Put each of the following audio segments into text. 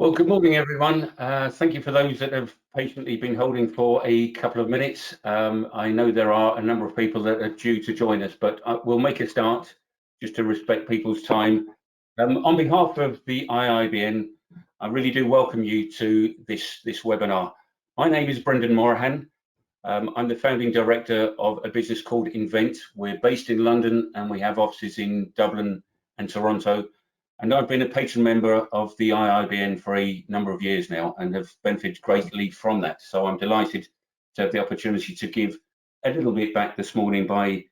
Well, good morning, everyone. Thank you for those that have patiently been holding for a couple of minutes. I know there are a number of people that are due to join us, but we'll make a start just to respect people's time. On behalf of the IIBN, I really do welcome you to this webinar. My name is Brendan Morahan. I'm the founding director of a business called Invent. We're based in London and we have offices in Dublin and Toronto. And I've been a patron member of the IIBN for a number of years now and have benefited greatly from that. So I'm delighted to have the opportunity to give a little bit back this morning by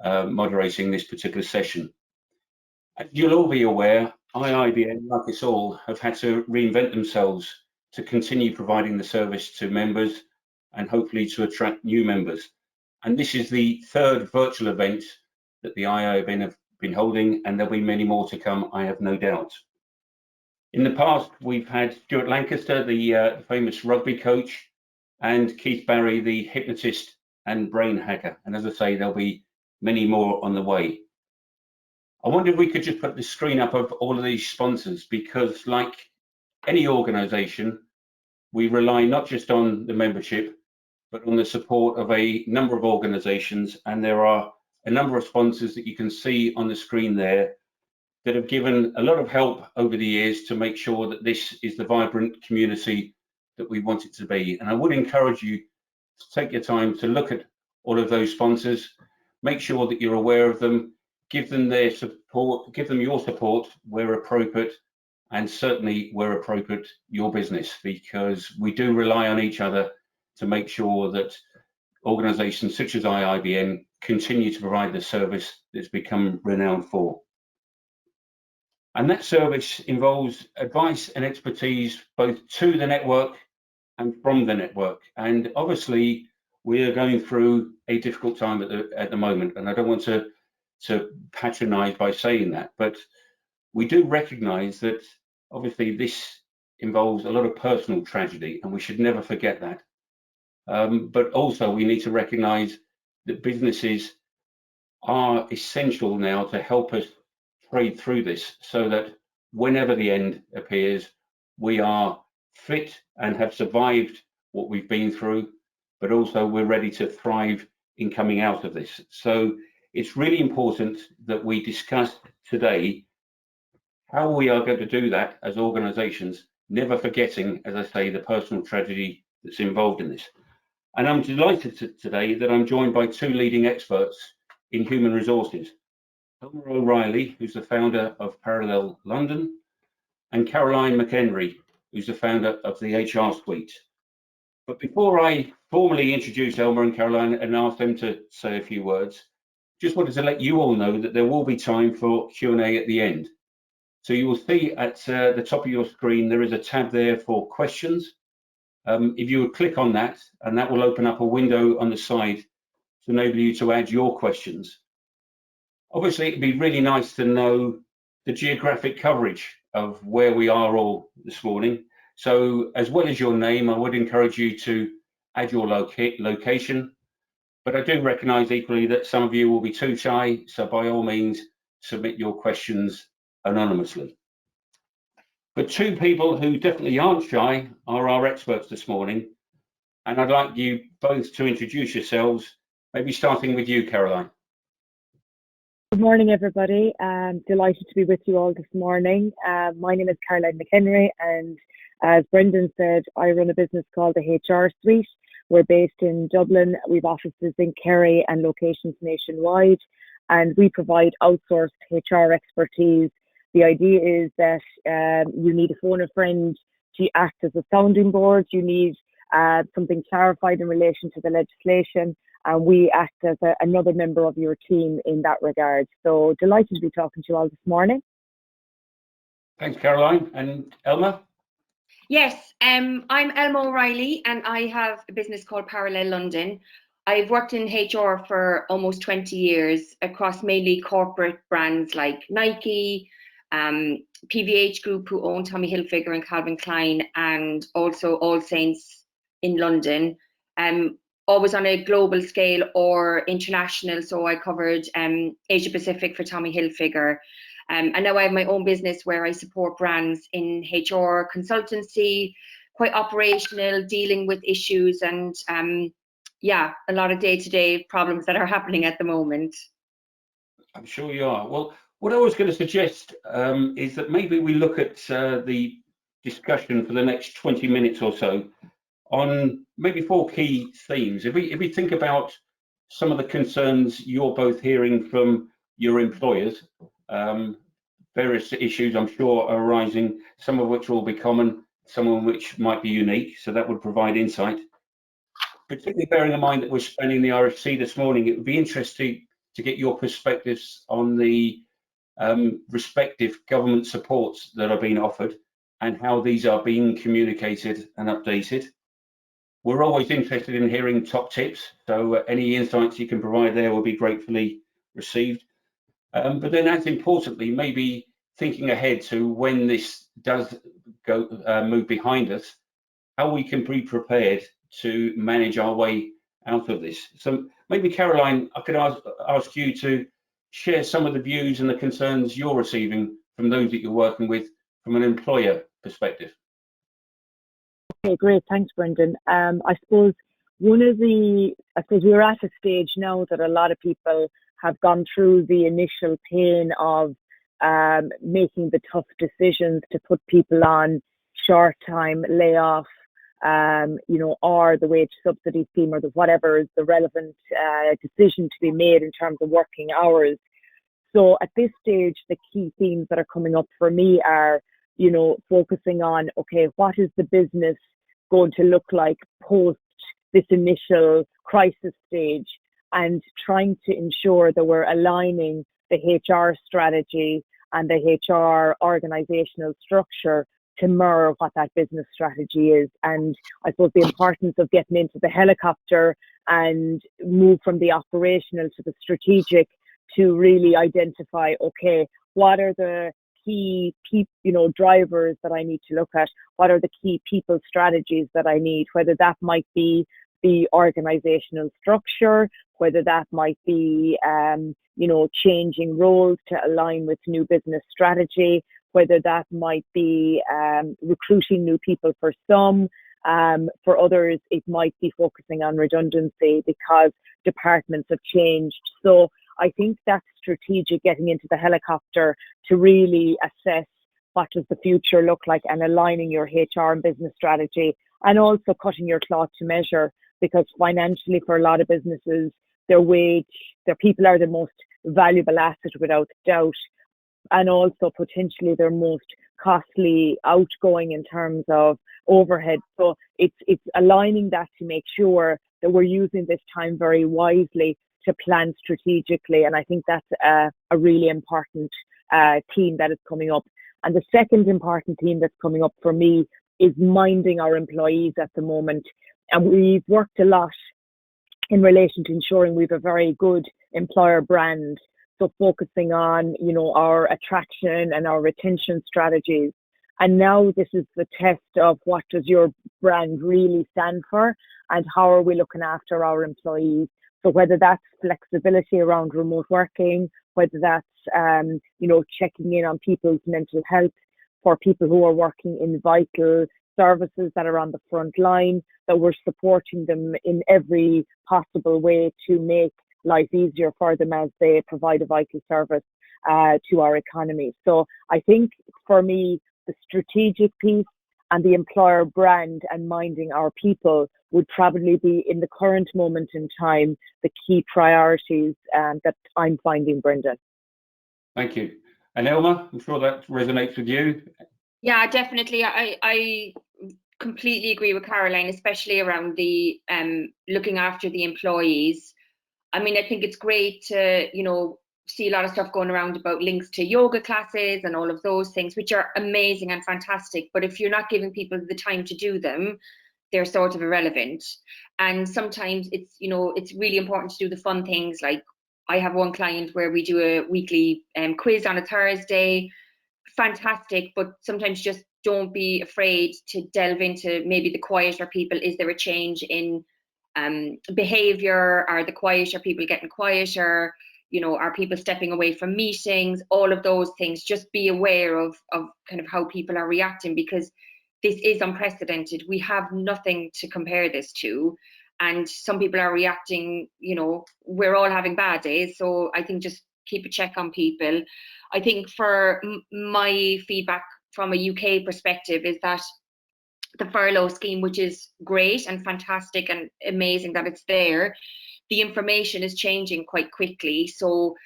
moderating this particular session. As you'll all be aware, IIBN, like us all, have had to reinvent themselves to continue providing the service to members and hopefully to attract new members. And this is the third virtual event that the IIBN have been holding, and there'll be many more to come, I have no doubt. In the past, we've had Stuart Lancaster, the famous rugby coach, and Keith Barry, the hypnotist and brain hacker. And as I say, there'll be many more on the way. I wonder if we could just put the screen up of all of these sponsors, because like any organization, we rely not just on the membership, but on the support of a number of organizations, and there are a number of sponsors that you can see on the screen there that have given a lot of help over the years to make sure that this is the vibrant community that we want it to be. And I would encourage you to take your time to look at all of those sponsors, make sure that you're aware of them, give them their support, give them your support where appropriate, and certainly where appropriate, your business, because we do rely on each other to make sure that organizations such as IIBN continue to provide the service that's become renowned for. And that service involves advice and expertise both to the network and from the network. And obviously, we are going through a difficult time at the moment, and I don't want to patronize by saying that, but we do recognize that obviously this involves a lot of personal tragedy, and we should never forget that. But also we need to recognize that businesses are essential now to help us trade through this, so that whenever the end appears, we are fit and have survived what we've been through, but also we're ready to thrive in coming out of this. So it's really important that we discuss today how we are going to do that as organizations, never forgetting, as I say, the personal tragedy that's involved in this. And I'm delighted today that I'm joined by two leading experts in human resources, Elmer O'Reilly, who's the founder of Parallel London, and Caroline McHenry, who's the founder of the HR Suite. But before I formally introduce Elmer and Caroline and ask them to say a few words, just wanted to let you all know that there will be time for Q&A at the end. So you will see at the top of your screen, there is a tab there for questions. If you would click on that, and that will open up a window on the side to enable you to add your questions. Obviously, it'd be really nice to know the geographic coverage of where we are all this morning. So as well as your name, I would encourage you to add your location. But I do recognize equally that some of you will be too shy, so by all means, submit your questions anonymously. But two people who definitely aren't shy are our experts this morning. And I'd like you both to introduce yourselves, maybe starting with you, Caroline. Good morning, everybody. I'm delighted to be with you all this morning. My name is Caroline McHenry, and as Brendan said, I run a business called the HR Suite. We're based in Dublin. We've offices in Kerry and locations nationwide, and we provide outsourced HR expertise. The idea is that you need to phone a friend to act as a sounding board. You need something clarified in relation to the legislation, and we act as another member of your team in that regard. So delighted to be talking to you all this morning. Thanks, Caroline. And Elma? Yes, I'm Elma O'Reilly, and I have a business called Parallel London. I've worked in HR for almost 20 years across mainly corporate brands like Nike, PVH Group, who own Tommy Hilfiger and Calvin Klein, and also All Saints in London. Always on a global scale or international. So I covered Asia Pacific for Tommy Hilfiger. And now I have my own business where I support brands in HR consultancy, quite operational, dealing with issues and yeah, a lot of day-to-day problems that are happening at the moment. I'm sure you are. Well, what I was going to suggest is that maybe we look at the discussion for the next 20 minutes or so on maybe 4 key themes. If we think about some of the concerns you're both hearing from your employers, various issues I'm sure are arising, some of which will be common, some of which might be unique, so that would provide insight. Particularly bearing in mind that we're spending the RFC this morning, it would be interesting to get your perspectives on the respective government supports that are being offered and how these are being communicated and updated. We're always interested in hearing top tips, so any insights you can provide there will be gratefully received. But then, as importantly, maybe thinking ahead to when this does go move behind us, how we can be prepared to manage our way out of this. So maybe, Caroline, I could ask you to share some of the views and the concerns you're receiving from those that you're working with from an employer perspective. Okay, great. Thanks, Brendan. I suppose we're at a stage now that a lot of people have gone through the initial pain of making the tough decisions to put people on short-time layoff, or the wage subsidy scheme, or whatever is the relevant decision to be made in terms of working hours. So at this stage, the key themes that are coming up for me are, focusing on, okay, what is the business going to look like post this initial crisis stage, and trying to ensure that we're aligning the HR strategy and the HR organizational structure to mirror what that business strategy is. And I suppose the importance of getting into the helicopter and move from the operational to the strategic to really identify, okay, what are the key drivers that I need to look at? What are the key people strategies that I need? Whether that might be the organizational structure, whether that might be, changing roles to align with new business strategy, whether that might be recruiting new people for some. For others, it might be focusing on redundancy because departments have changed. So I think that's strategic, getting into the helicopter to really assess what does the future look like and aligning your HR and business strategy, and also cutting your cloth to measure, because financially for a lot of businesses, their people are the most valuable asset without doubt, and also potentially their most costly outgoing in terms of overhead. So it's aligning that to make sure that we're using this time very wisely to plan strategically. And I think that's a really important theme that is coming up. And the second important theme that's coming up for me is minding our employees at the moment. And we've worked a lot in relation to ensuring we have a very good employer brand. So focusing on, our attraction and our retention strategies. And now this is the test of what does your brand really stand for, and how are we looking after our employees. So whether that's flexibility around remote working, whether that's, checking in on people's mental health for people who are working in vital services that are on the front line, that we're supporting them in every possible way to make life easier for them as they provide a vital service to our economy. So I think for me, the strategic piece and the employer brand and minding our people would probably be, in the current moment in time, the key priorities that I'm finding, Brendan. Thank you. And Elma, I'm sure that resonates with you. Yeah, definitely. I completely agree with Caroline, especially around the looking after the employees. I mean, I think it's great to, see a lot of stuff going around about links to yoga classes and all of those things, which are amazing and fantastic. But if you're not giving people the time to do them, they're sort of irrelevant. And sometimes it's, it's really important to do the fun things. Like I have one client where we do a weekly quiz on a Thursday. Fantastic, but sometimes just don't be afraid to delve into maybe the quieter people. Is there a change in behavior? Are the quieter people getting quieter? are people stepping away from meetings? All of those things. Just be aware of kind of how people are reacting, because this is unprecedented. We have nothing to compare this to. And some people are reacting, we're all having bad days. So I think just keep a check on people. I think for my feedback from a UK perspective is that the furlough scheme, which is great and fantastic and amazing that it's there, the information is changing quite quickly. So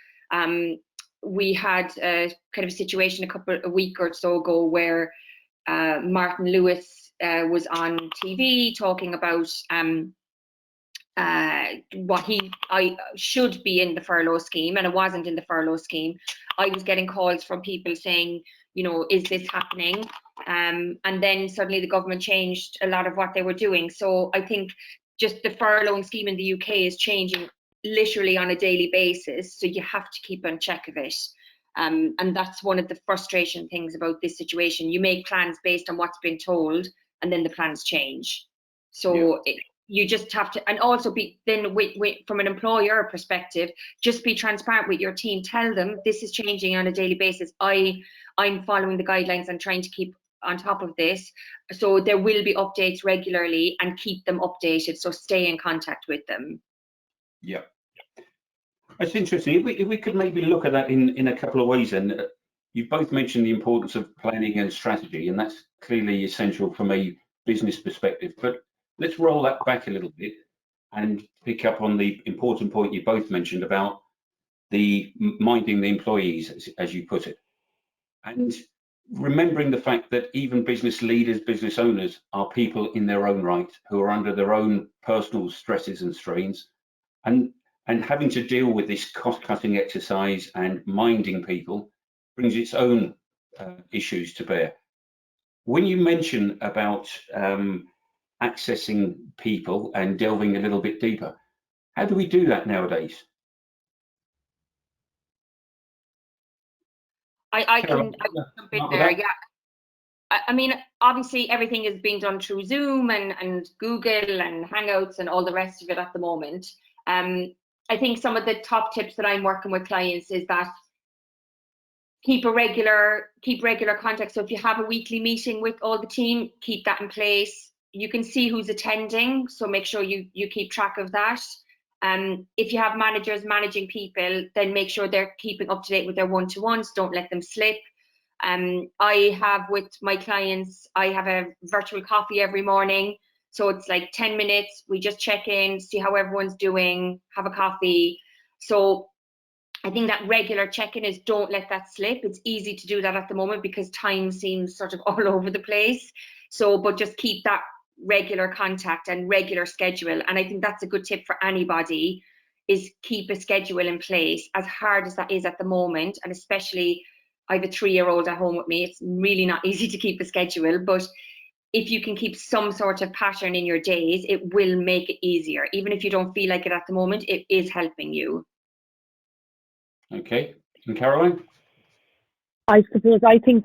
we had a kind of situation a week or so ago where Martin Lewis was on TV talking about I should be in the furlough scheme, and it wasn't in the furlough scheme. I was getting calls from people saying, is this happening? And then suddenly the government changed a lot of what they were doing. So I think just the furloughing scheme in the UK is changing literally on a daily basis. So you have to keep on check of it. And that's one of the frustration things about this situation. You make plans based on what's been told, and then the plans change. So you just have to, and also be then from an employer perspective, just be transparent with your team. Tell them this is changing on a daily basis. I'm following the guidelines and trying to keep on top of this. So there will be updates regularly, and keep them updated. So stay in contact with them. Yeah. That's interesting. If we could maybe look at that in a couple of ways, and you've both mentioned the importance of planning and strategy, and that's clearly essential from a business perspective. But let's roll that back a little bit and pick up on the important point you both mentioned about the minding the employees, as you put it, and remembering the fact that even business leaders, business owners are people in their own right who are under their own personal stresses and strains, and having to deal with this cost-cutting exercise and minding people brings its own issues to bear. When you mention about accessing people and delving a little bit deeper, how do we do that nowadays? I can jump in there. Yeah. I mean, obviously everything is being done through Zoom and Google and Hangouts and all the rest of it at the moment. I think some of the top tips that I'm working with clients is that keep regular contact. So if you have a weekly meeting with all the team, keep that in place. You can see who's attending, so make sure you keep track of that. If you have managers managing people, then make sure they're keeping up to date with their one-to-ones. Don't let them slip. I have with my clients, I have a virtual coffee every morning. So it's like 10 minutes. We just check in, see how everyone's doing, have a coffee. So I think that regular check-in is, don't let that slip. It's easy to do that at the moment because time seems sort of all over the place. So, but just keep that regular contact and regular schedule. And I think that's a good tip for anybody, is keep a schedule in place, as hard as that is at the moment. And especially, I have a 3-year-old at home with me. It's really not easy to keep a schedule, but if you can keep some sort of pattern in your days, it will make it easier. Even if you don't feel like it at the moment, it is helping you. Okay. And Caroline? I suppose I think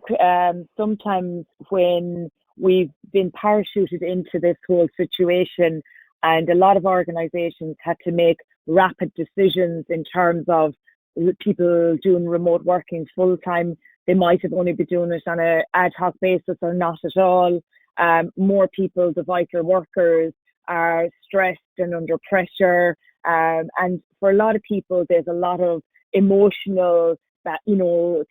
sometimes when we've been parachuted into this whole situation, and a lot of organizations had to make rapid decisions in terms of people doing remote working full time, they might have only been doing it on an ad hoc basis or not at all. More people, the vital workers, are stressed and under pressure. And for a lot of people, there's a lot of emotional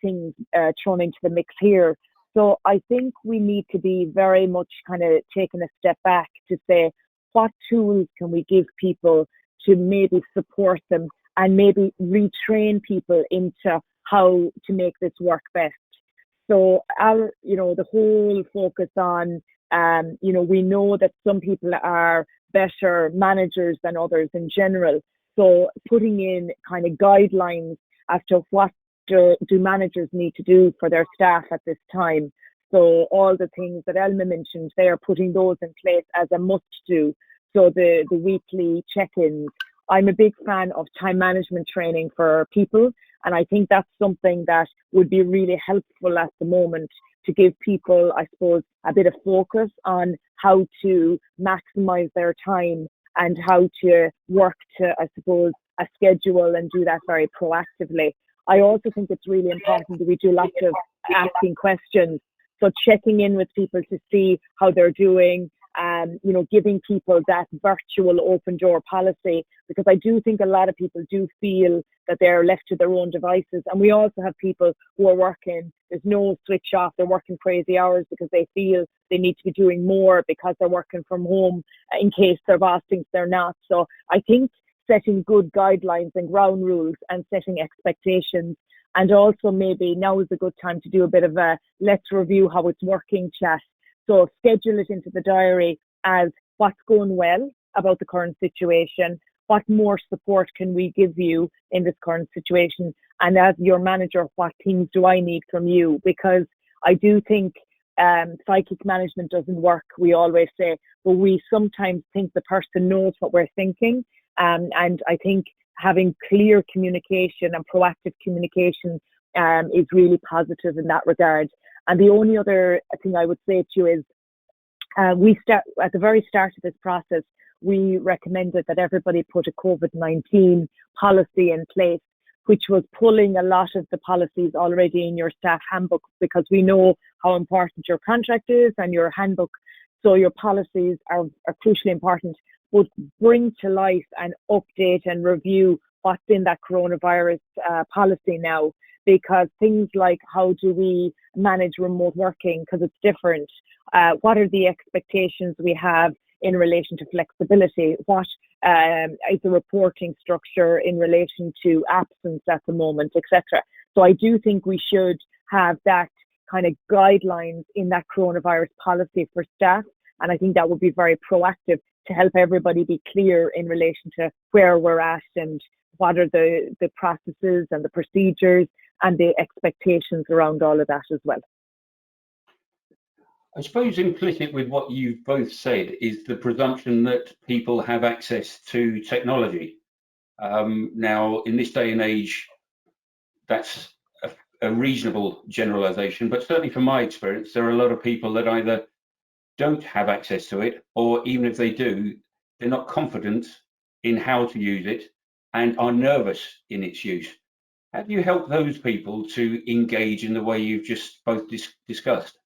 things thrown into the mix here. So I think we need to be very much kind of taking a step back to say, what tools can we give people to maybe support them and maybe retrain people into how to make this work best. So the whole focus on, we know that some people are better managers than others in general. So putting in kind of guidelines as to what do managers need to do for their staff at this time. So all the things that Elma mentioned, they are putting those in place as a must do. So the weekly check-ins. I'm a big fan of time management training for people, and I think that's something that would be really helpful at the moment to give people, I suppose, a bit of focus on how to maximize their time and how to work to, I suppose, a schedule and do that very proactively. I also think it's really important that we do lots of asking questions. So checking in with people to see how they're doing, giving people that virtual open door policy, because I do think a lot of people do feel that they're left to their own devices. And we also have people who are working, there's no switch off, they're working crazy hours because they feel they need to be doing more because they're working from home in case their boss thinks they're not. So I think setting good guidelines and ground rules and setting expectations, and also maybe now is a good time to do a bit of a let's review how it's working chat. So schedule it into the diary as what's going well about the current situation, what more support can we give you in this current situation, and as your manager, what things do I need from you? Because I do think psychic management doesn't work, we always say, but we sometimes think the person knows what we're thinking. And I think having clear communication and proactive communication is really positive in that regard. And the only other thing I would say to you is we start at the very start of this process, we recommended that everybody put a COVID-19 policy in place, which was pulling a lot of the policies already in your staff handbook, because we know how important your contract is and your handbook. So your policies are crucially important, but bring to life and update and review what's in that coronavirus policy now, because things like how do we manage remote working, because it's different. What are the expectations we have in relation to flexibility? What is the reporting structure in relation to absence at the moment, etc. So I do think we should have that kind of guidelines in that coronavirus policy for staff. And I think that would be very proactive to help everybody be clear in relation to where we're at and what are the processes and the procedures and the expectations around all of that as well. I suppose implicit with what you've both said is the presumption that people have access to technology. Now, in this day and age, that's a reasonable generalization, but certainly from my experience, there are a lot of people that either don't have access to it, or even if they do, they're not confident in how to use it and are nervous in its use. How do you help those people to engage in the way you've just both discussed?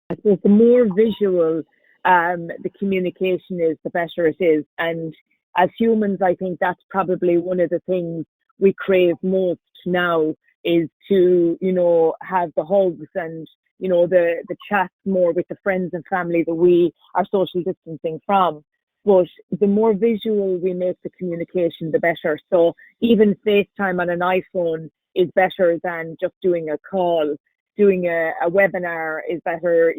I suppose the more visual the communication is, the better it is. And as humans, I think that's probably one of the things we crave most now, is to, have the hugs and, the chats more with the friends and family that we are social distancing from. But the more visual we make the communication, the better. So even FaceTime on an iPhone is better than just doing a call. Doing a webinar is better,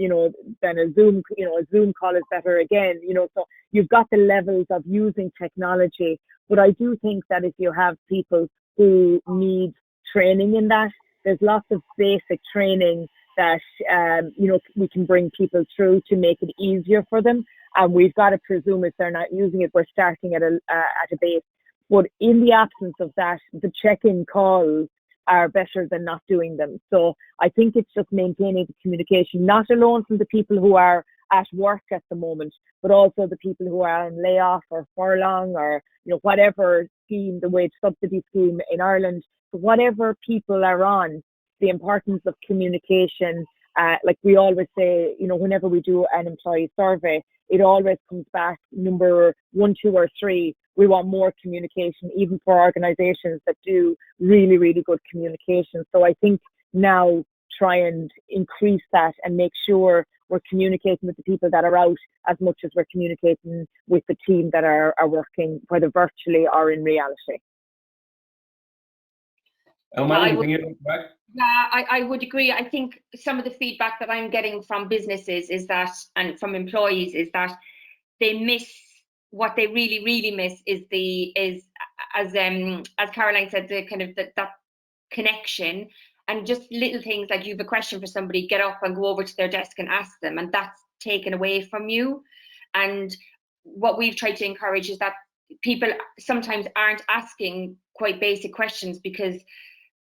than a Zoom, a Zoom call is better again, so you've got the levels of using technology. But I do think that if you have people who need training in that, there's lots of basic training that, we can bring people through to make it easier for them. And we've got to presume if they're not using it, we're starting at a base. But in the absence of that, the check-in calls are better than not doing them. So I think it's just maintaining the communication, not alone from the people who are at work at the moment, but also the people who are on layoff or furlong or, whatever scheme, the wage subsidy scheme in Ireland, whatever people are on, the importance of communication. Like we always say, whenever we do an employee survey, it always comes back number 1, 2, or 3. We want more communication, even for organizations that do really, really good communication. So I think now try and increase that and make sure we're communicating with the people that are out as much as we're communicating with the team that are working, whether virtually or in reality. I would agree. I think some of the feedback that I'm getting from businesses is that, and from employees, is that they miss, what they really, really miss is as Caroline said, the kind of that connection, and just little things like you have a question for somebody, get up and go over to their desk and ask them, and that's taken away from you. And what we've tried to encourage is that people sometimes aren't asking quite basic questions because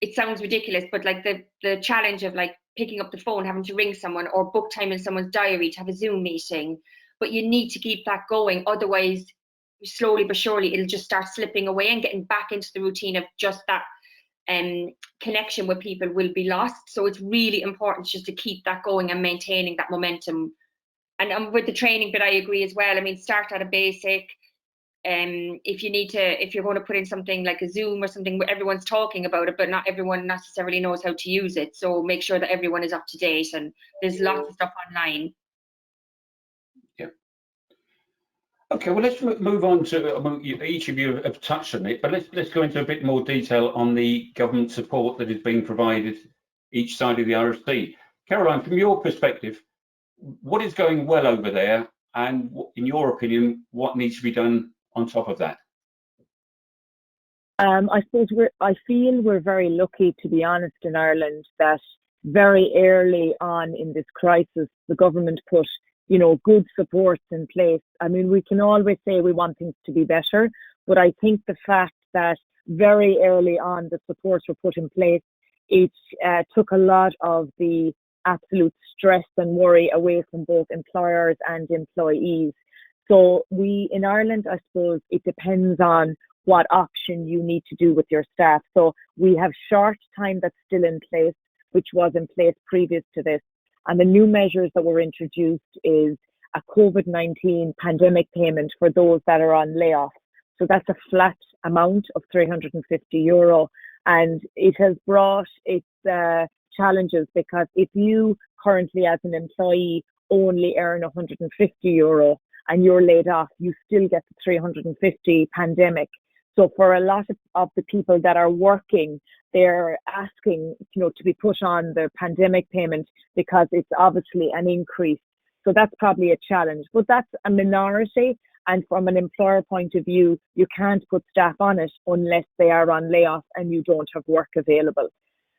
it sounds ridiculous, but like the challenge of like picking up the phone, having to ring someone or book time in someone's diary to have a Zoom meeting, but you need to keep that going. Otherwise, slowly but surely it'll just start slipping away, and getting back into the routine of just that connection with people will be lost. So it's really important just to keep that going and maintaining that momentum. And with the training bit, I agree as well. I mean, start at a basic. If you're going to put in something like a Zoom or something where everyone's talking about it, but not everyone necessarily knows how to use it. So make sure that everyone is up to date, and there's lots of stuff online. Yeah. Okay, well, let's move on to, each of you have touched on it, but let's go into a bit more detail on the government support that is being provided each side of the RFC. Caroline, from your perspective, what is going well over there, and in your opinion, what needs to be done on top of that? I suppose I feel we're very lucky, to be honest, in Ireland, that very early on in this crisis, the government put, good supports in place. I mean, we can always say we want things to be better, but I think the fact that very early on the supports were put in place, it took a lot of the absolute stress and worry away from both employers and employees. So in Ireland, I suppose it depends on what option you need to do with your staff. So we have short time that's still in place, which was in place previous to this. And the new measures that were introduced is a COVID-19 pandemic payment for those that are on layoff. So that's a flat amount of €350. And it has brought its challenges, because if you currently as an employee only earn €150 and you're laid off, you still get the 350 pandemic. So for a lot of the people that are working, they're asking, to be put on the pandemic payment, because it's obviously an increase. So that's probably a challenge, but that's a minority. And from an employer point of view, you can't put staff on it unless they are on layoff and you don't have work available.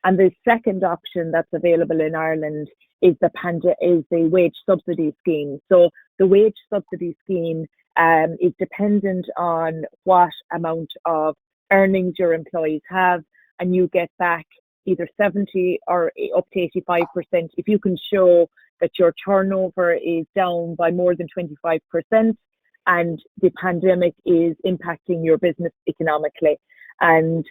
And the second option that's available in Ireland is the wage subsidy scheme. So the wage subsidy scheme is dependent on what amount of earnings your employees have, and you get back either 70 or up to 85% if you can show that your turnover is down by more than 25% and the pandemic is impacting your business economically. And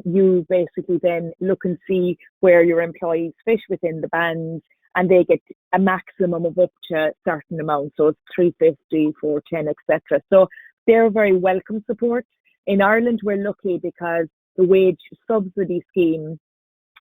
you basically then look and see where your employees fit within the bands, and they get a maximum of up to a certain amount. So it's 350, 410, etc. So they're very welcome support. In Ireland, we're lucky because the wage subsidy scheme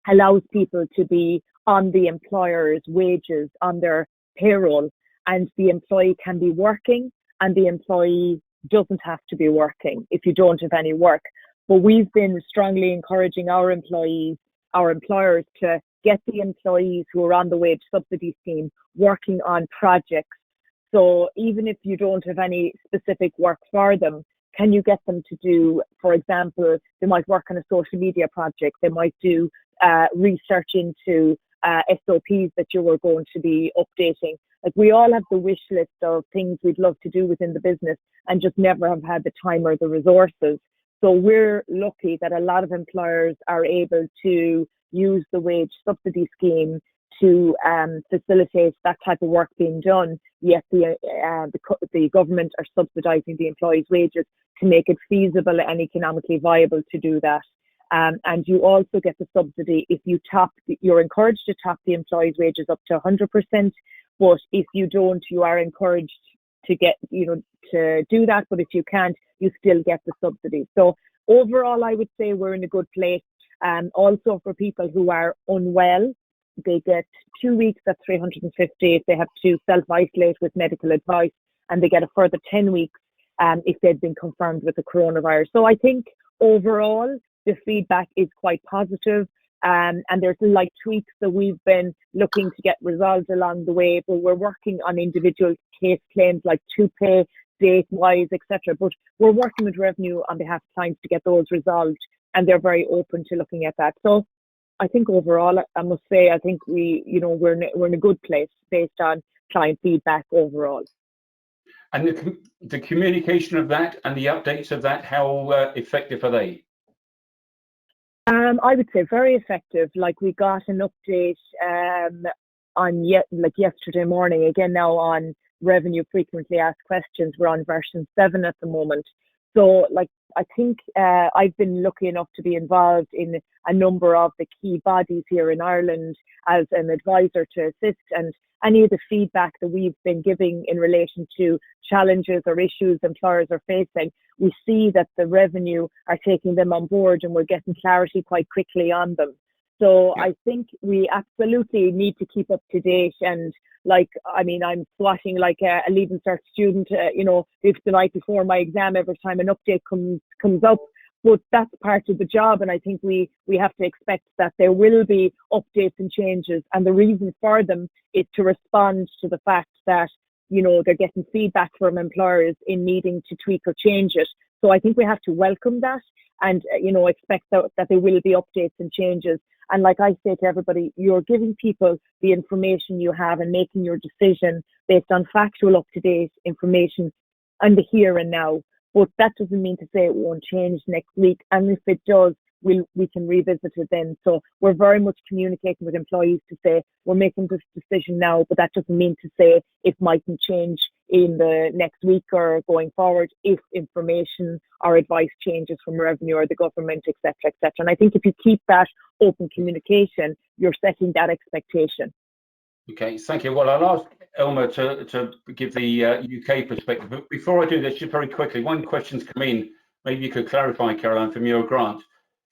allows people to be on the employer's wages, on their payroll, and the employee can be working and the employee doesn't have to be working if you don't have any work. But we've been strongly encouraging our employers to get the employees who are on the wage subsidy scheme working on projects. So even if you don't have any specific work for them, can you get them to do, for example, they might work on a social media project, they might do research into SOPs that you were going to be updating. Like, we all have the wish list of things we'd love to do within the business and just never have had the time or the resources. So we're lucky that a lot of employers are able to use the wage subsidy scheme to facilitate that type of work being done, yet the government are subsidising the employees' wages to make it feasible and economically viable to do that. And you also get the subsidy if you you're encouraged to top the employees' wages up to 100%, but if you don't, you are encouraged to get, to do that, but if you can't, you still get the subsidy. So overall, I would say we're in a good place. Also for people who are unwell, they get 2 weeks at 350 if they have to self-isolate with medical advice, and they get a further 10 weeks if they've been confirmed with the coronavirus. So I think overall, the feedback is quite positive. And there's tweaks that we've been looking to get resolved along the way, but we're working on individual case claims like to pay, date-wise, etc. But we're working with Revenue on behalf of clients to get those resolved, and they're very open to looking at that. So I think overall, I must say, I think we're in a good place based on client feedback overall. And the communication of that and the updates of that, how effective are they? I would say very effective. Like, we got an update on yesterday morning, again now on revenue frequently asked questions. We're on version 7 at the moment. So like, I think I've been lucky enough to be involved in a number of the key bodies here in Ireland as an advisor to assist, and any of the feedback that we've been giving in relation to challenges or issues employers are facing, we see that the revenue are taking them on board and we're getting clarity quite quickly on them. So I think we absolutely need to keep up to date. And like, I mean, I'm swatting like a Leaving Cert student, it's the night before my exam every time an update comes up. But that's part of the job. And I think we have to expect that there will be updates and changes. And the reason for them is to respond to the fact that, they're getting feedback from employers in needing to tweak or change it. So I think we have to welcome that and, expect that there will be updates and changes. And like I say to everybody, you're giving people the information you have and making your decision based on factual, up-to-date information and the here and now. But that doesn't mean to say it won't change next week. And if it does, we can revisit it then. So we're very much communicating with employees to say we're making this decision now, but that doesn't mean to say it mightn't change in the next week or going forward if information or advice changes from revenue or the government, etc., etc. And I think if you keep that open communication, you're setting that expectation. Okay, thank you. Well, I'll ask Elma to give the UK perspective. But before I do this, just very quickly, one question's come in. Maybe you could clarify, Caroline, from your grant.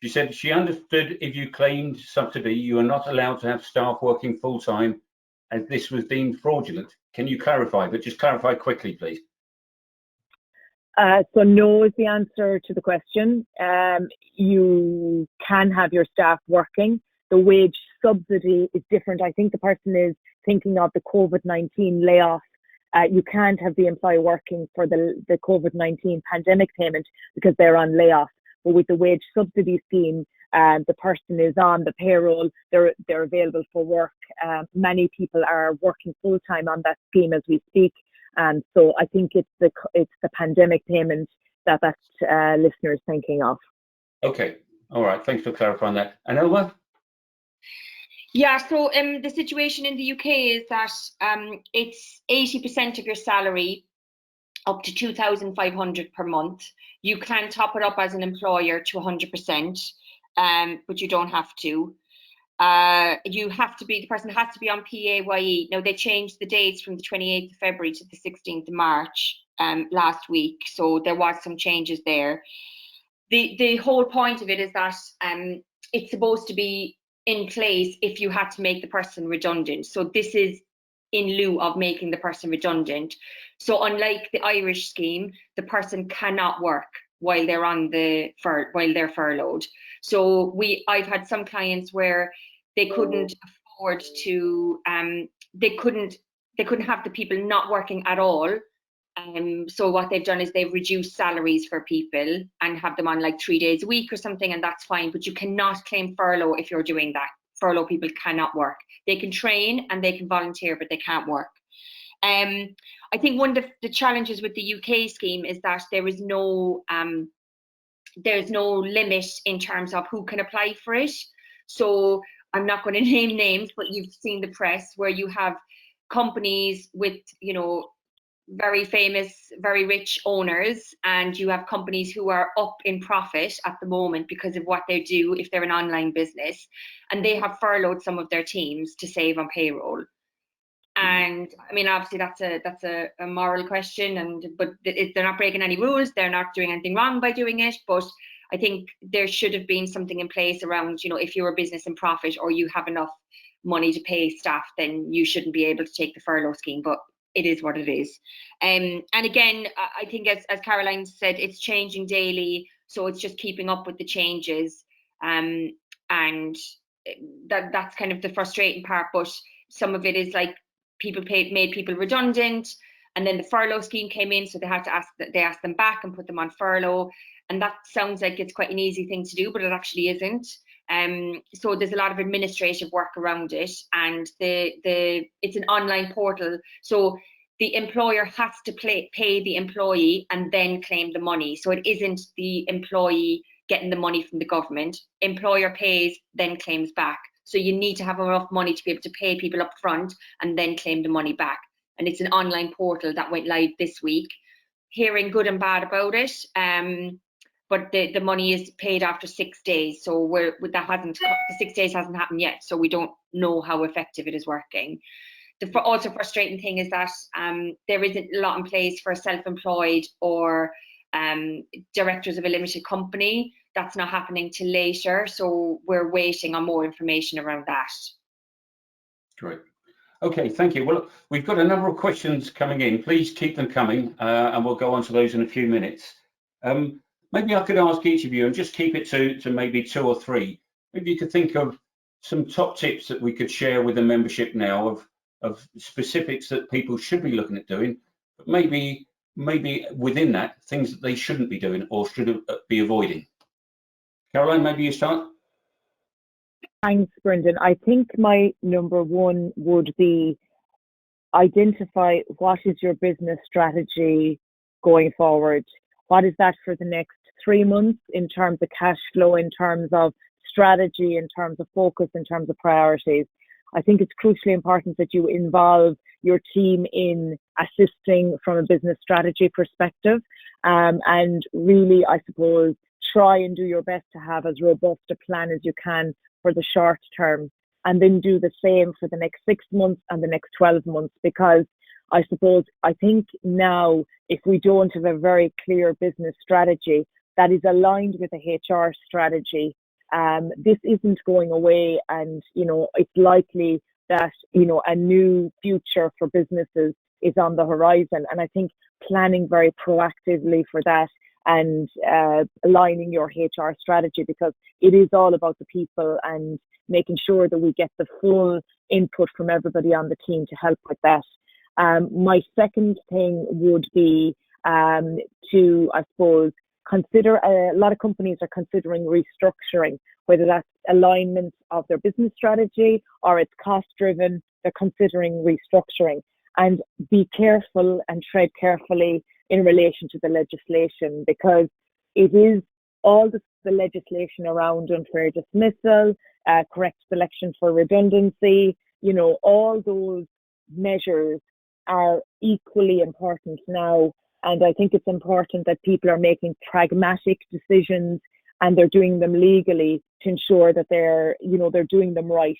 She said she understood if you claimed subsidy, you are not allowed to have staff working full-time as this was deemed fraudulent. Can you clarify? But just clarify quickly, please. So no is the answer to the question. You can have your staff working. The wage subsidy is different. I think the person is thinking of the COVID-19 layoff. You can't have the employee working for the COVID-19 pandemic payment because they're on layoff. But with the wage subsidy scheme, the person is on the payroll, they're available for work. Many people are working full-time on that scheme as we speak. So I think it's the pandemic payment that listener is thinking of. Okay, all right, thanks for clarifying that. And Elma? Yeah, so the situation in the UK is that it's 80% of your salary, up to 2,500 per month. You can top it up as an employer to 100%, but you don't have to. The person has to be on PAYE. Now, they changed the dates from the 28th of February to the 16th of March last week, so there was some changes there. The whole point of it is that it's supposed to be in place if you had to make the person redundant. So this is in lieu of making the person redundant. So unlike the Irish scheme, the person cannot work while they're while they're furloughed. So I've had some clients where they couldn't afford to they couldn't have the people not working at all. So what they've done is they've reduced salaries for people and have them on like 3 days a week or something, and that's fine. But you cannot claim furlough if you're doing that. Furlough people cannot work. They can train and they can volunteer, but they can't work. I think one of the challenges with the UK scheme is that there's no limit in terms of who can apply for it. So I'm not going to name names, but you've seen the press where you have companies with, very famous, very rich owners, and you have companies who are up in profit at the moment because of what they do if they're an online business, and they have furloughed some of their teams to save on payroll. And I mean, obviously that's a moral question, but they're not breaking any rules, they're not doing anything wrong by doing it. But I think there should have been something in place around, if you're a business in profit or you have enough money to pay staff, then you shouldn't be able to take the furlough scheme. But it is what it is. And again, I think as Caroline said, it's changing daily, so it's just keeping up with the changes. And that's kind of the frustrating part. But some of it is like made people redundant, and then the furlough scheme came in, so they had to ask them back and put them on furlough. And that sounds like it's quite an easy thing to do, but it actually isn't. So there's a lot of administrative work around it, and it's an online portal. So the employer has to pay the employee and then claim the money. So it isn't the employee getting the money from the government. Employer pays, then claims back. So you need to have enough money to be able to pay people up front and then claim the money back. and it's an online portal that went live this week. Hearing good and bad about it, but the money is paid after 6 days, so the 6 days hasn't happened yet, so we don't know how effective it is working. The also frustrating thing is that there isn't a lot in place for self-employed or directors of a limited company. That's not happening till later, so we're waiting on more information around that. Great. Okay, thank you. Well, we've got a number of questions coming in. Please keep them coming, and we'll go on to those in a few minutes. Maybe I could ask each of you, and just keep it to maybe 2 or 3. Maybe you could think of some top tips that we could share with the membership now of specifics that people should be looking at doing, but maybe within that, things that they shouldn't be doing or should be avoiding. Caroline, maybe you start. Thanks, Brendan. I think my number 1 would be identify what is your business strategy going forward. What is that for the next 3 months in terms of cash flow, in terms of strategy, in terms of focus, in terms of priorities. I think it's crucially important that you involve your team in assisting from a business strategy perspective, and really, I suppose, try and do your best to have as robust a plan as you can for the short term, and then do the same for the next 6 months and the next 12 months, because I think now, if we don't have a very clear business strategy that is aligned with a HR strategy, this isn't going away, and it's likely that a new future for businesses is on the horizon. And I think planning very proactively for that and aligning your HR strategy, because it is all about the people and making sure that we get the full input from everybody on the team to help with that. My second thing would be to, I suppose, consider, a lot of companies are considering restructuring, whether that's alignment of their business strategy or it's cost driven. They're considering restructuring, and be careful and tread carefully in relation to the legislation, because it is all the legislation around unfair dismissal, correct selection for redundancy, all those measures are equally important now. And I think it's important that people are making pragmatic decisions and they're doing them legally to ensure that they're doing them right.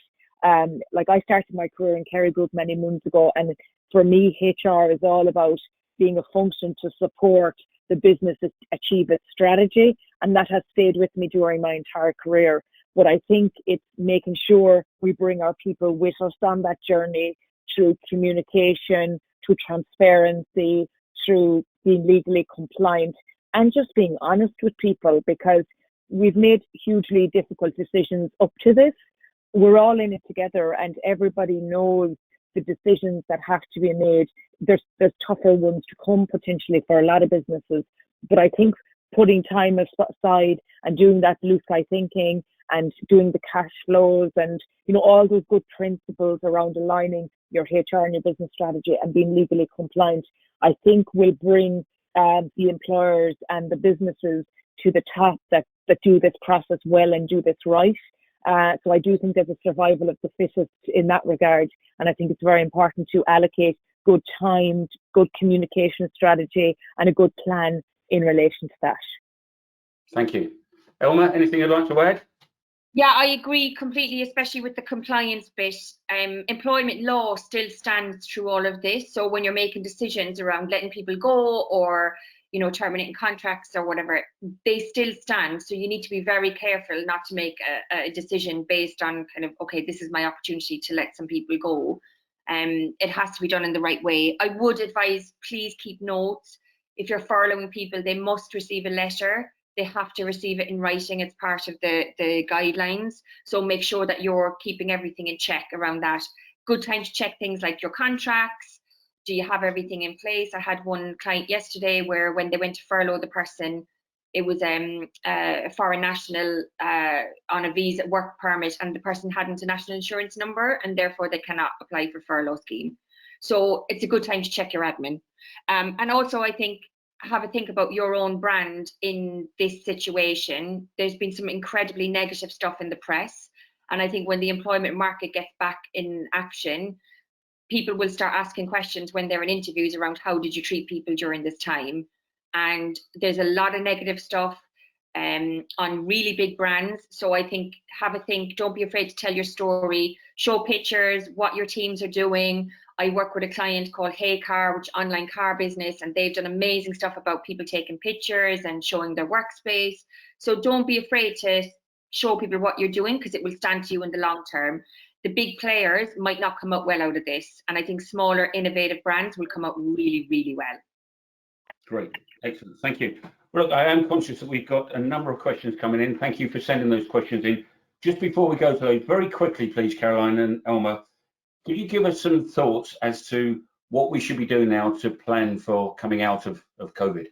Like, I started my career in Kerry Group many moons ago, and for me, HR is all about being a function to support the business achieve its strategy, and that has stayed with me during my entire career. But I think it's making sure we bring our people with us on that journey through communication, through transparency, through being legally compliant, and just being honest with people, because we've made hugely difficult decisions up to this. We're all in it together, and everybody knows the decisions that have to be made. There's tougher ones to come potentially for a lot of businesses, but I think putting time aside and doing that blue sky thinking and doing the cash flows and all those good principles around aligning your HR and your business strategy and being legally compliant, I think will bring the employers and the businesses to the top that do this process well and do this right. So I do think there's a survival of the fittest in that regard, and I think it's very important to allocate good time, good communication strategy, and a good plan in relation to that. Thank you. Elma, anything you'd like to add? Yeah, I agree completely, especially with the compliance bit. Employment law still stands through all of this. So when you're making decisions around letting people go or terminating contracts or whatever, they still stand. So you need to be very careful not to make a decision based on kind of, okay, this is my opportunity to let some people go. It has to be done in the right way. I would advise, please keep notes. If you're furloughing people, they must receive a letter. They have to receive it in writing as part of the guidelines. So make sure that you're keeping everything in check around that. Good time to check things like your contracts. Do you have everything in place? I had one client yesterday where when they went to furlough the person, it was a foreign national on a visa work permit, and the person hadn't a national insurance number, and therefore they cannot apply for furlough scheme. So it's a good time to check your admin. And also, I think, have a think about your own brand in this situation. There's been some incredibly negative stuff in the press, and I think when the employment market gets back in action, people will start asking questions when they're in interviews around how did you treat people during this time. And there's a lot of negative stuff on really big brands. So I think have a think, don't be afraid to tell your story, show pictures, what your teams are doing. I work with a client called Hey Car, which is an online car business, and they've done amazing stuff about people taking pictures and showing their workspace. So don't be afraid to show people what you're doing, because it will stand to you in the long term. The big players might not come out well out of this, and I think smaller, innovative brands will come out really, really well. Great, excellent, thank you. Well, look, I am conscious that we've got a number of questions coming in. Thank you for sending those questions in. Just before we go to those, very quickly, please, Caroline and Elma, could you give us some thoughts as to what we should be doing now to plan for coming out of COVID?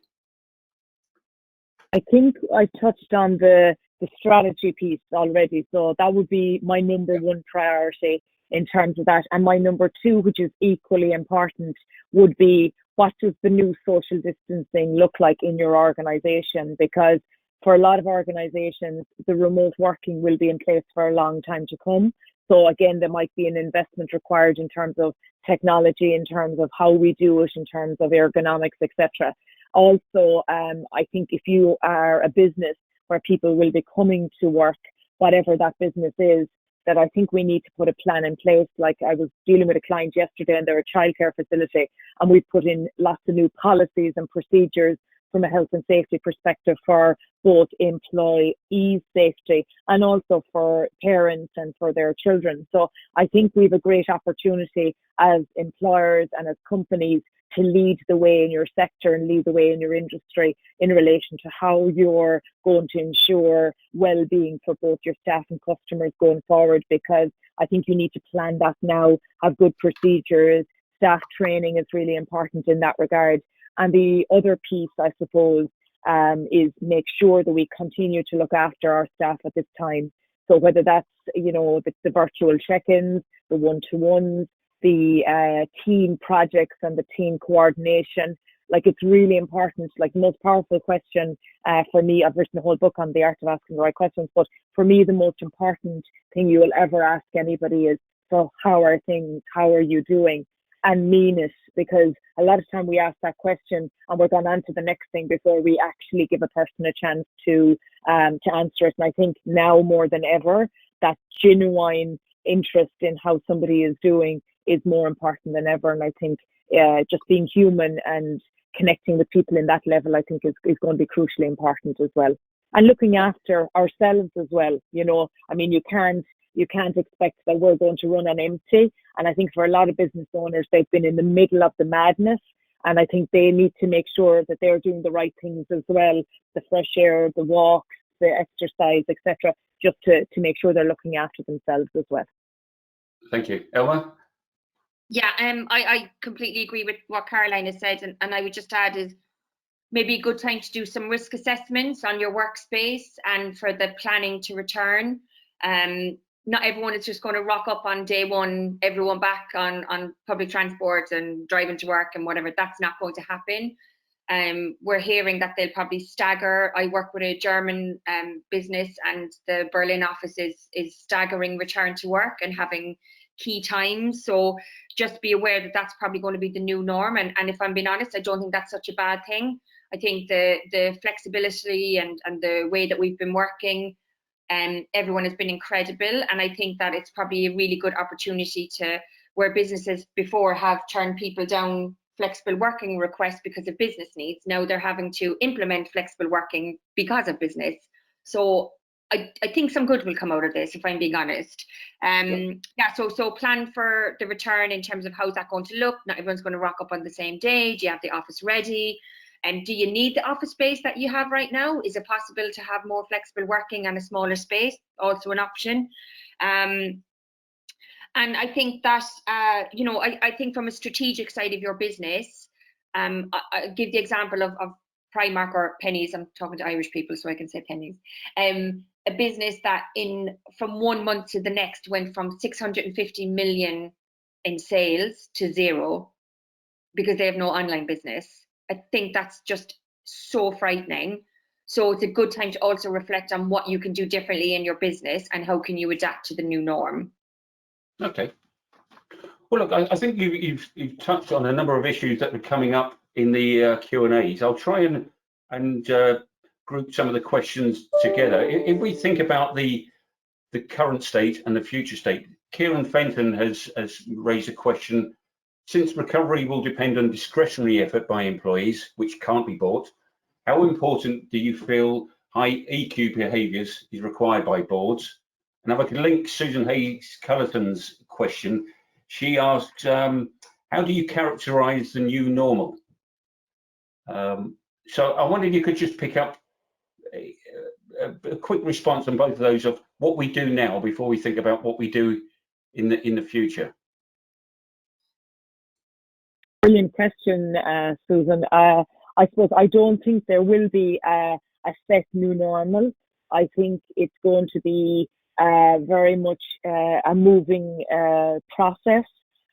I think I touched on the strategy piece already, so that would be my number one priority in terms of that. And my number two, which is equally important, would be, what does the new social distancing look like in your organization? Because for a lot of organizations, the remote working will be in place for a long time to come. So again, there might be an investment required in terms of technology, in terms of how we do it, in terms of ergonomics, etc. Also, I think if you are a business where people will be coming to work, whatever that business is, that I think we need to put a plan in place. Like, I was dealing with a client yesterday, and they're a childcare facility, and we put in lots of new policies and procedures from a health and safety perspective for both employee safety and also for parents and for their children. So I think we have a great opportunity as employers and as companies to lead the way in your sector and lead the way in your industry in relation to how you're going to ensure well-being for both your staff and customers going forward, because I think you need to plan that now, have good procedures. Staff training is really important in that regard. And the other piece, I suppose, is make sure that we continue to look after our staff at this time. So whether that's, the virtual check-ins, the one-to-ones, the team projects and the team coordination, like, it's really important. Like, the most powerful question for me, I've written a whole book on the art of asking the right questions, but for me, the most important thing you will ever ask anybody is, so how are things? How are you doing? And mean it, because a lot of time we ask that question and we're going on to the next thing before we actually give a person a chance to answer it. And I think now more than ever, that genuine interest in how somebody is doing is more important than ever. And I think just being human and connecting with people in that level, I think is going to be crucially important as well. And looking after ourselves as well. I mean, you can't expect that we're going to run on empty. And I think for a lot of business owners, they've been in the middle of the madness. And I think they need to make sure that they're doing the right things as well. The fresh air, the walks, the exercise, etc., just to make sure they're looking after themselves as well. Thank you. Elma? Yeah, I completely agree with what Caroline has said. And I would just add is maybe a good time to do some risk assessments on your workspace and for the planning to return. Not everyone is just going to rock up on day one, everyone back on public transport and driving to work and whatever. That's not going to happen. We're hearing that they'll probably stagger. I work with a German business, and the Berlin office is staggering return to work and having key times. So just be aware that that's probably going to be the new norm. And if I'm being honest, I don't think that's such a bad thing. I think the flexibility and the way that we've been working, everyone has been incredible. And I think that it's probably a really good opportunity to, where businesses before have turned people down flexible working requests because of business needs, now they're having to implement flexible working because of business. So I think some good will come out of this, if I'm being honest. So plan for the return in terms of how's that going to look. Not everyone's going to rock up on the same day. Do you have the office ready? And do you need the office space that you have right now? Is it possible to have more flexible working and a smaller space? Also an option. And I think that, I think from a strategic side of your business, I give the example of Primark or Pennies. I'm talking to Irish people, so I can say Pennies. A business that from 1 month to the next went from 650 million in sales to zero because they have no online business. I think that's just so frightening. So it's a good time to also reflect on what you can do differently in your business and how can you adapt to the new norm. Okay. Well, look, I think you've touched on a number of issues that are coming up in the Q&As. I'll try and group some of the questions together. If we think about the current state and the future state, Kieran Fenton has raised a question. Since recovery will depend on discretionary effort by employees, which can't be bought, how important do you feel high EQ behaviours is required by boards? And if I could link Susan Hayes-Cullerton's question, she asked, how do you characterise the new normal? So I wonder if you could just pick up a quick response on both of those of what we do now before we think about what we do in the future. Brilliant question, Susan. I suppose I don't think there will be a set new normal. I think it's going to be very much a moving process,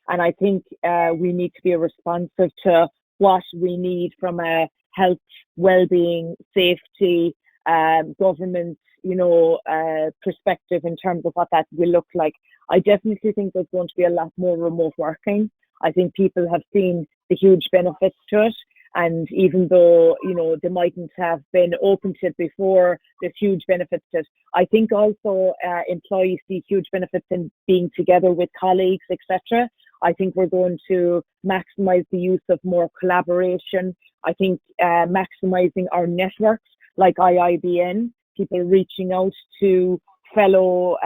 and I think we need to be responsive to what we need from a health, well-being, safety, government, perspective in terms of what that will look like. I definitely think there's going to be a lot more remote working. I think people have seen the huge benefits to it. And even though, they mightn't have been open to it before, there's huge benefits to it. I think also employees see huge benefits in being together with colleagues, etc. I think we're going to maximize the use of more collaboration. I think maximizing our networks like IIBN, people reaching out to fellow,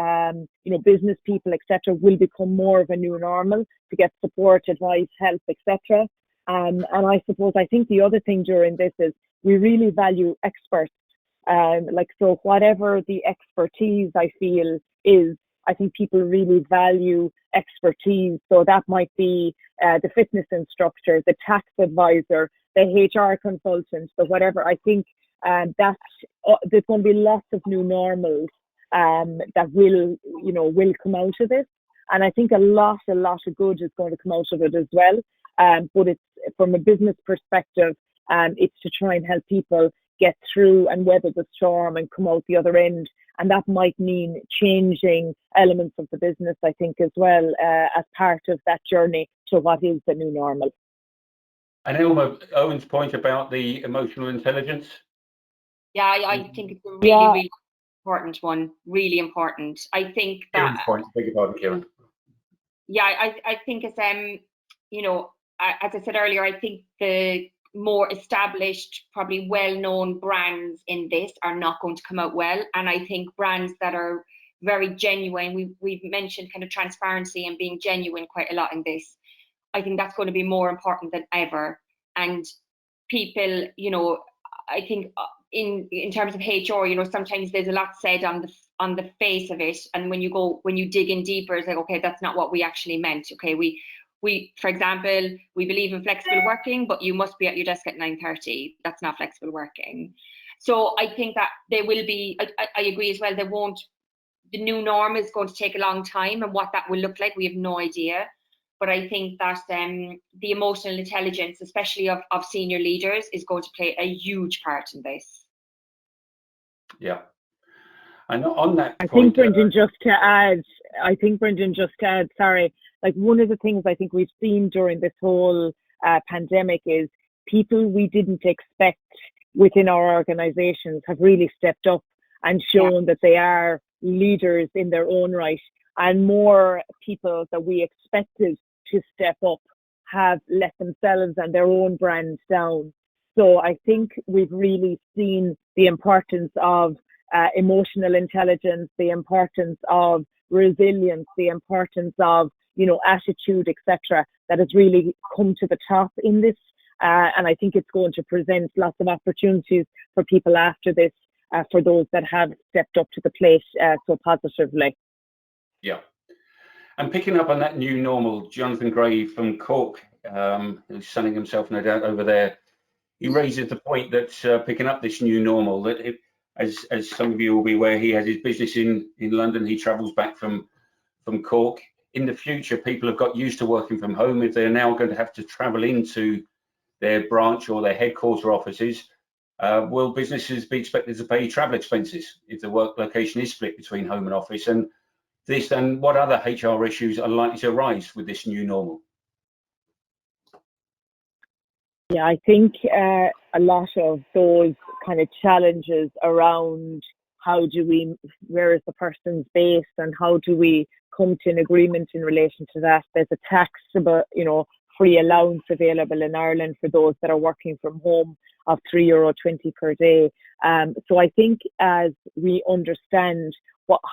business people, etc., will become more of a new normal to get support, advice, help, etc. And I think the other thing during this is we really value experts. So whatever the expertise I feel is, I think people really value expertise. So that might be the fitness instructor, the tax advisor, the HR consultant, the whatever. I think there's going to be lots of new normals that will come out of this. And I think a lot of good is going to come out of it as well. But it's from a business perspective, it's to try and help people get through and weather the storm and come out the other end. And that might mean changing elements of the business, I think, as well, as part of that journey to what is the new normal. And Ilma, Owen's point about the emotional intelligence? Yeah, I think it's a really important one, really important. I think that... Kieran's point, beg your pardon, Kieran. Yeah, I think it's, as I said earlier, I think the more established, probably well-known brands in this are not going to come out well. And I think brands that are very genuine, we've mentioned kind of transparency and being genuine quite a lot in this. I think that's going to be more important than ever. And people, I think in terms of HR, sometimes there's a lot said on the face of it, and when you dig in deeper, it's like, okay, that's not what we actually meant. Okay, we, for example, we believe in flexible working, but you must be at your desk at 9:30. That's not flexible working. So I think that there will be, I agree as well, the new norm is going to take a long time, and what that will look like, we have no idea. But I think that the emotional intelligence, especially of senior leaders, is going to play a huge part in this. Yeah. And on that point, I think Brendan, just to add, sorry, like one of the things I think we've seen during this whole pandemic is people we didn't expect within our organizations have really stepped up and shown that they are leaders in their own right, and more people that we expected to step up have let themselves and their own brands down. So I think we've really seen the importance of emotional intelligence, the importance of resilience, the importance of, attitude, etc., that has really come to the top in this. And I think it's going to present lots of opportunities for people after this, for those that have stepped up to the plate so positively. Yeah. And picking up on that new normal, Jonathan Gray from Cork, who's sunning himself no doubt over there, he raises the point that picking up this new normal, that as some of you will be aware, he has his business in London. He travels back from Cork. In the future, people have got used to working from home. If they're now going to have to travel into their branch or their headquarter offices, will businesses be expected to pay travel expenses if the work location is split between home and office? And this and what other HR issues are likely to arise with this new normal? Yeah, I think a lot of those kind of challenges around where is the person's based and how do we come to an agreement in relation to that. There's a taxable, free allowance available in Ireland for those that are working from home of €3.20 per day. So I think as we understand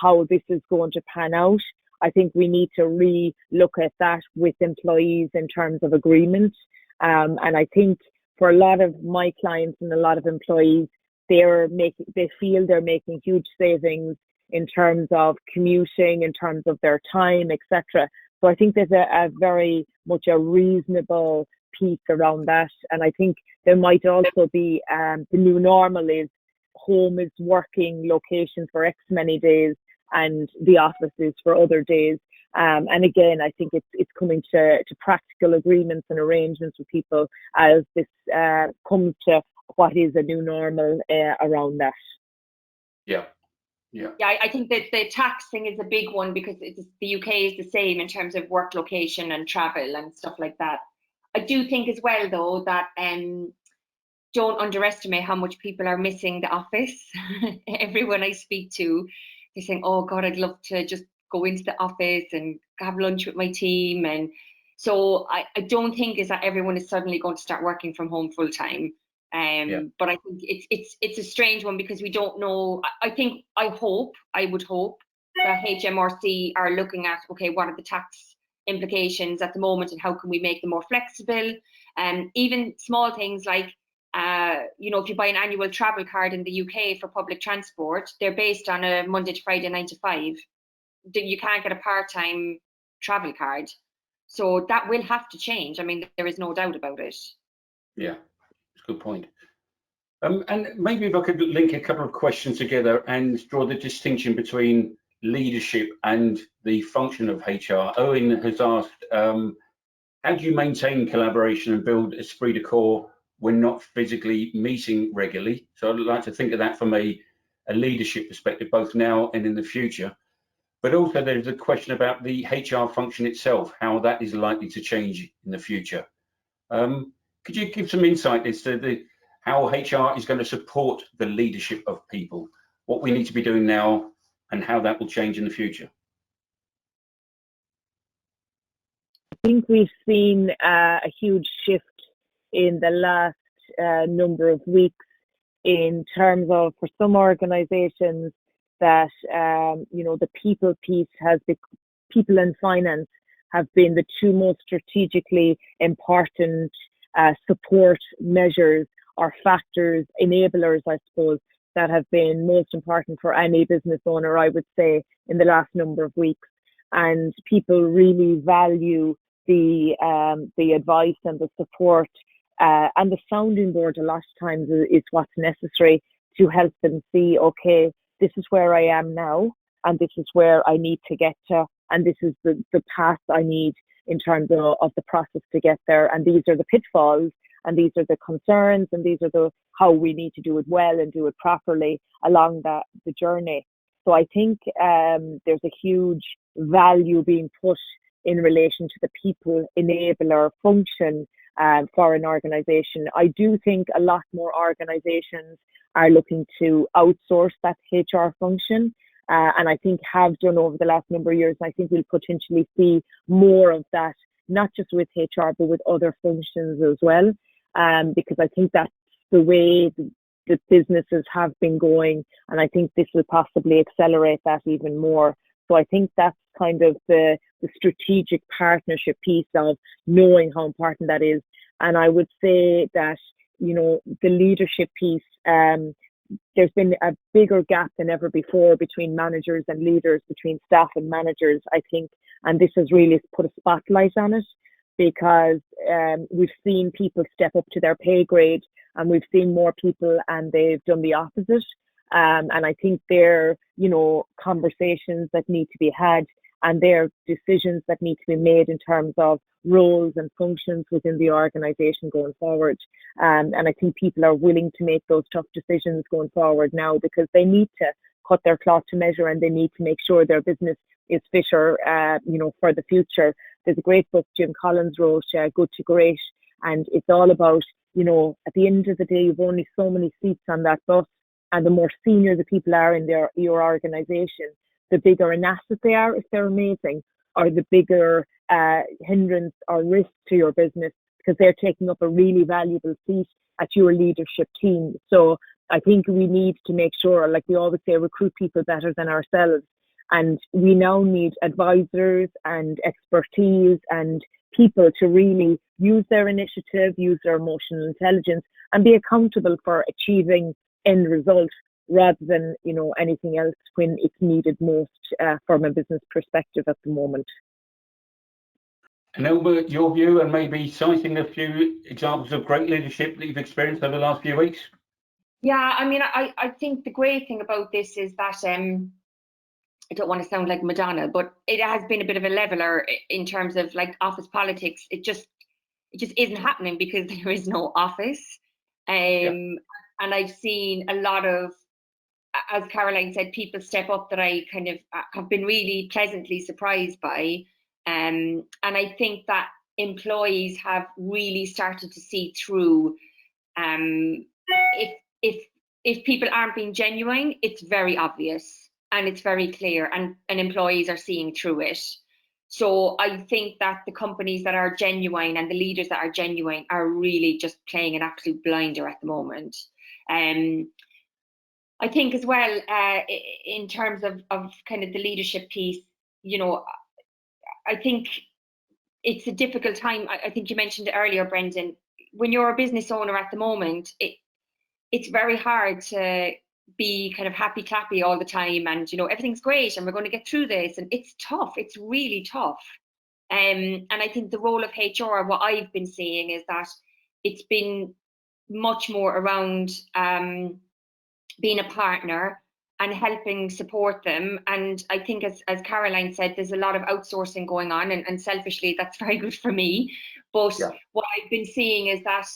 how this is going to pan out, I think we need to re-look at that with employees in terms of agreement. And I think for a lot of my clients and a lot of employees, they feel they're making huge savings in terms of commuting, in terms of their time, etc. So I think there's a very much a reasonable piece around that. And I think there might also be the new normal is home is working location for X many days and the office is for other days. And again, I think it's coming to practical agreements and arrangements with people as this comes to what is a new normal around that. Yeah. I think that the tax thing is a big one because the UK is the same in terms of work location and travel and stuff like that. I do think as well, though, that don't underestimate how much people are missing the office. Everyone I speak to, they're saying, "Oh God, I'd love to just go into the office and have lunch with my team." And so I don't think is that everyone is suddenly going to start working from home full time. But I think it's a strange one because we don't know. I would hope that HMRC are looking at, okay, what are the tax implications at the moment and how can we make them more flexible? And even small things like, if you buy an annual travel card in the UK for public transport, they're based on a Monday to Friday 9 to 5. You can't get a part-time travel card. So that will have to change. I mean, there is no doubt about it. Yeah, it's a good point. And maybe if I could link a couple of questions together and draw the distinction between leadership and the function of HR. Owen has asked, how do you maintain collaboration and build esprit de corps when not physically meeting regularly? So I'd like to think of that from a leadership perspective, both now and in the future. But also there's a question about the HR function itself, how that is likely to change in the future. Could you give some insight as to how HR is going to support the leadership of people, what we need to be doing now and how that will change in the future? I think we've seen a huge shift in the last number of weeks in terms of, for some organizations, that the people piece people and finance have been the two most strategically important support measures or factors, enablers, I suppose, that have been most important for any business owner, I would say, in the last number of weeks. And people really value the advice and the support and the sounding board a lot of times is what's necessary to help them see, okay, this is where I am now and this is where I need to get to and this is the path I need in terms of the process to get there, and these are the pitfalls and these are the concerns and these are how we need to do it well and do it properly along the journey. So I think there's a huge value being put in relation to the people enabler function for an organization. I do think a lot more organizations are looking to outsource that HR function, and I think have done over the last number of years. I think we'll potentially see more of that, not just with HR, but with other functions as well, because I think that's the way the businesses have been going, and I think this will possibly accelerate that even more. So I think that's kind of the strategic partnership piece of knowing how important that is. And I would say that, the leadership piece, there's been a bigger gap than ever before between managers and leaders, between staff and managers, I think. And this has really put a spotlight on it because we've seen people step up to their pay grade, and we've seen more people and they've done the opposite. And I think there are, conversations that need to be had, and there are decisions that need to be made in terms of roles and functions within the organization going forward. And I think people are willing to make those tough decisions going forward now because they need to cut their cloth to measure and they need to make sure their business is fitter, for the future. There's a great book Jim Collins wrote, Good to Great, and it's all about, at the end of the day, you've only so many seats on that bus, and the more senior the people are in your organisation, the bigger an asset they are if they're amazing, or the bigger hindrance or risk to your business, because they're taking up a really valuable seat at your leadership team. So I think we need to make sure, like we always say, recruit people better than ourselves. And we now need advisors and expertise and people to really use their initiative, use their emotional intelligence, and be accountable for achieving end result rather than, anything else when it's needed most from a business perspective at the moment. And Elmer, your view, and maybe citing a few examples of great leadership that you've experienced over the last few weeks? Yeah, I mean, I think the great thing about this is that I don't want to sound like Madonna, but it has been a bit of a leveler in terms of like office politics. It just isn't happening because there is no office. And I've seen a lot of, as Caroline said, people step up that I kind of have been really pleasantly surprised by. And I think that employees have really started to see through, if people aren't being genuine, it's very obvious and it's very clear, and employees are seeing through it. So I think that the companies that are genuine and the leaders that are genuine are really just playing an absolute blinder at the moment. I think as well, in terms of kind of the leadership piece, I think it's a difficult time. I think you mentioned it earlier, Brendan. When you're a business owner at the moment, it's very hard to be kind of happy clappy all the time and everything's great and we're going to get through this, and it's tough. It's really tough. And I think the role of HR, what I've been seeing is that it's been much more around being a partner and helping support them. And I think as Caroline said, there's a lot of outsourcing going on, and selfishly that's very good for me. But what I've been seeing is that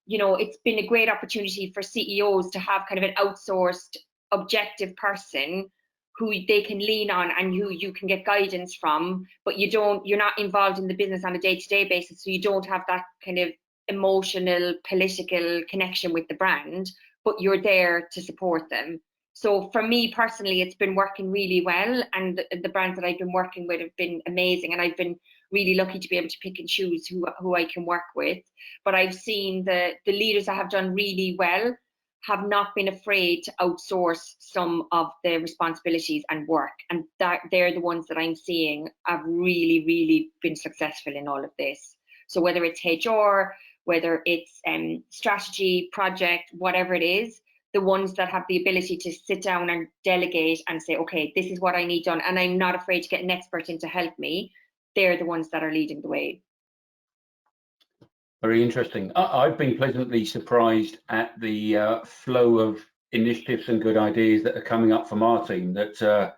it's been a great opportunity for CEOs to have kind of an outsourced, objective person who they can lean on and who you can get guidance from, but you're not involved in the business on a day-to-day basis, so you don't have that kind of emotional, political connection with the brand, but you're there to support them. So for me personally, it's been working really well, and the brands that I've been working with have been amazing, and I've been really lucky to be able to pick and choose who I can work with. But I've seen the leaders that have done really well have not been afraid to outsource some of the responsibilities and work, and that they're the ones that I'm seeing have really, really been successful in all of this. So whether it's HR, whether it's strategy, project, whatever it is, the ones that have the ability to sit down and delegate and say, okay, this is what I need done, and I'm not afraid to get an expert in to help me, they're the ones that are leading the way. Very interesting. I've been pleasantly surprised at the flow of initiatives and good ideas that are coming up from our team that,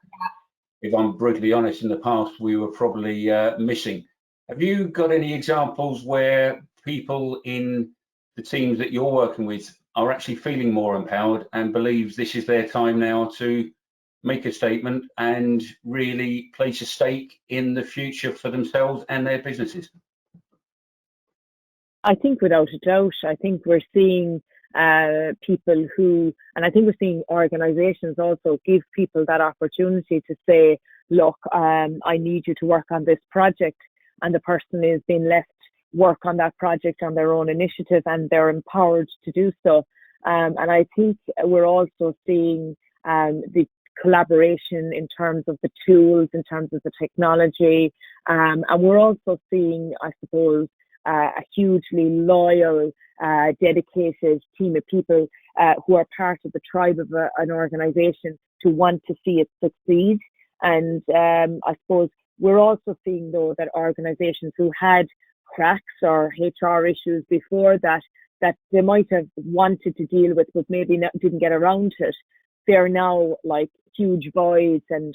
if I'm brutally honest, in the past we were probably missing. Have you got any examples where people in the teams that you're working with are actually feeling more empowered and believes this is their time now to make a statement and really place a stake in the future for themselves and their businesses? I think without a doubt, I think we're seeing people who, and I think we're seeing organizations also give people that opportunity to say, look, I need you to work on this project, and the person is being left work on that project on their own initiative, and they're empowered to do so. And I think we're also seeing the collaboration in terms of the tools, in terms of the technology, and we're also seeing, I suppose, a hugely loyal, dedicated team of people who are part of the tribe of an organization to want to see it succeed. And I suppose we're also seeing, though, that organizations who had cracks or HR issues before that they might have wanted to deal with but maybe didn't get around to it, they're now like huge voids and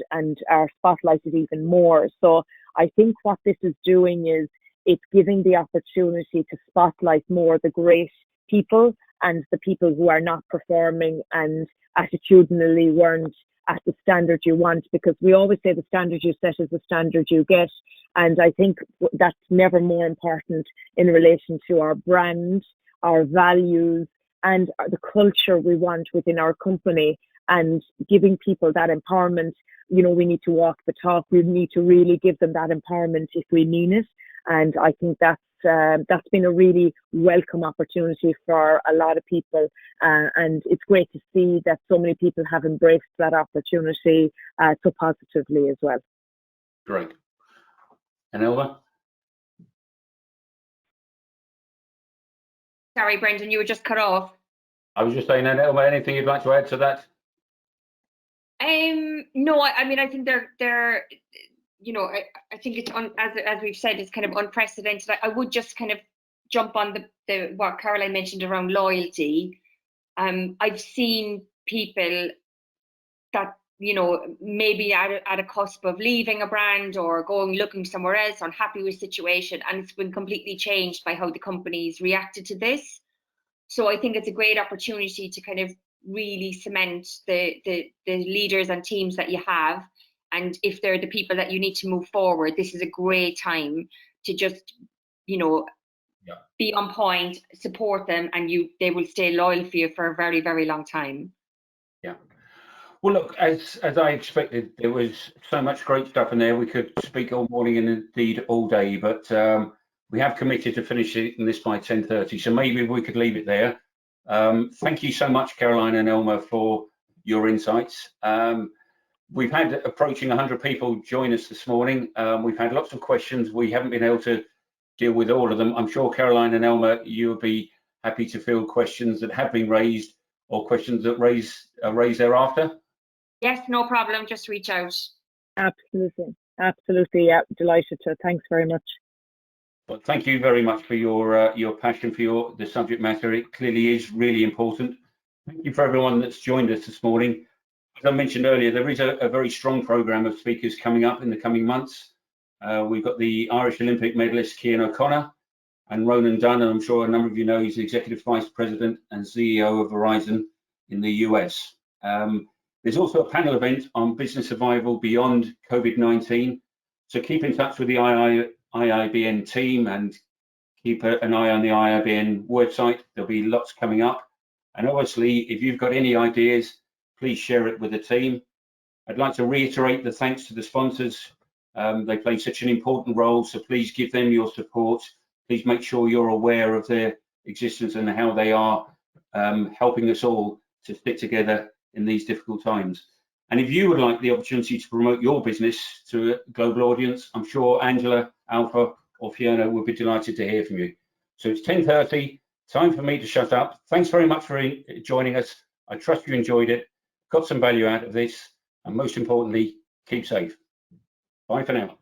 are spotlighted even more. So I think what this is doing is it's giving the opportunity to spotlight more the great people and the people who are not performing and attitudinally weren't at the standard you want, because we always say the standard you set is the standard you get. And I think that's never more important in relation to our brand, our values, and the culture we want within our company, and giving people that empowerment. You know, we need to walk the talk. We need to really give them that empowerment if we mean it. And I think that's been a really welcome opportunity for a lot of people. And it's great to see that so many people have embraced that opportunity so positively as well. Great. And Elma? Sorry, Brendan, you were just cut off. I was just saying, Elma, anything you'd like to add to that? No, I mean, I think they're you know, I think it's as we've said, it's kind of unprecedented. I would just kind of jump on the what Caroline mentioned around loyalty. I've seen people that, you know, maybe at a cusp of leaving a brand or going looking somewhere else, unhappy with the situation, and it's been completely changed by how the company's reacted to this. So I think it's a great opportunity to kind of really cement the leaders and teams that you have. And if they're the people that you need to move forward, this is a great time to just, you know, be on point, support them, and they will stay loyal for you for a very, very long time. Yeah. Well, look, as I expected, there was so much great stuff in there. We could speak all morning and indeed all day, but we have committed to finishing this by 10:30, so maybe we could leave it there. Thank you so much, Caroline and Elma, for your insights. We've had approaching 100 people join us this morning. We've had lots of questions. We haven't been able to deal with all of them. I'm sure Caroline and Elma, you'll be happy to field questions that have been raised or questions that are raised thereafter. Yes, no problem. Just reach out. Absolutely. Absolutely. Yeah, delighted to. Thanks very much. Well, thank you very much for your passion for the subject matter. It clearly is really important. Thank you for everyone that's joined us this morning. As I mentioned earlier, there is a very strong programme of speakers coming up in the coming months. We've got the Irish Olympic medalist Cian O'Connor and Ronan Dunn, and I'm sure a number of you know he's Executive Vice President and CEO of Verizon in the US. There's also a panel event on business survival beyond COVID-19. So keep in touch with the IIBN team and keep an eye on the IIBN website. There'll be lots coming up. And obviously, if you've got any ideas, please share it with the team. I'd like to reiterate the thanks to the sponsors. They play such an important role, so please give them your support. Please make sure you're aware of their existence and how they are helping us all to stick together in these difficult times. And if you would like the opportunity to promote your business to a global audience, I'm sure Angela, Alpha, or Fiona would be delighted to hear from you. So it's 10:30, time for me to shut up. Thanks very much for joining us. I trust you enjoyed it, got some value out of this, and most importantly, keep safe. Bye for now.